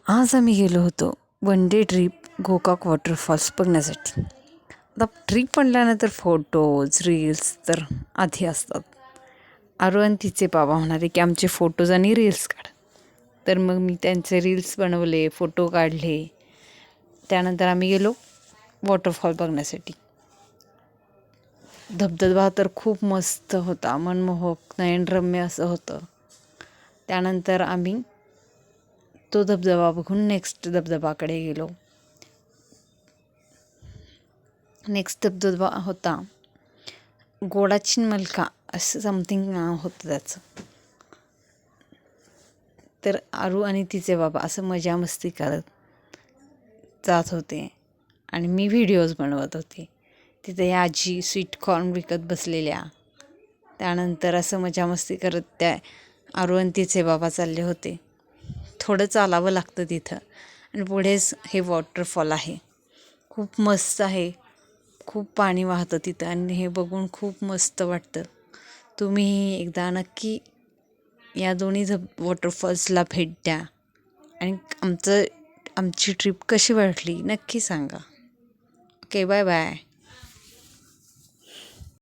आज आम्ही गेलो होतो one day trip Gokak waterfalls बघण्यासाठी. आता ट्रिप म्हटल्यानंतर फोटोज रील्स तर आधी असतात. आरू आणि तिचे बाबा म्हणाले की आमचे फोटोज आणि रील्स काढ. तर मग मी त्यांचे रील्स बनवले, फोटो काढले. त्यानंतर आम्ही गेलो वॉटरफॉल बघण्यासाठी. धबधबा तर खूप मस्त होता, मनमोहक नयनरम्य असं होतं. त्यानंतर आम्ही तो धबधबा बघून नेक्स्ट धबधबाकडे गेलो. नेक्स्ट धबधबा होता गोडाचिनमलका असं समथिंग नाव होतं त्याचं. तर आरू आणि तिचे बाबा असं मजा मस्ती करत जात होते आणि मी व्हिडिओज बनवत होते. तिथे आजी स्वीटकॉर्न विकत बसलेल्या. त्यानंतर असं मजा मस्ती करत त्या आरू आणि तिचे बाबा चालले होते. थोडं चालावं लागतं तिथं आणि पुढेच हे वॉटरफॉल आहे. खूप मस्त आहे. खूप पाणी वाहतं तिथं आणि हे बघून खूप मस्त वाटतं. तुम्ही एकदा नक्की या दोन्ही वॉटरफॉल्सला भेट द्या आणि आमची ट्रिप कशी वाटली नक्की सांगा. Okay, bye bye.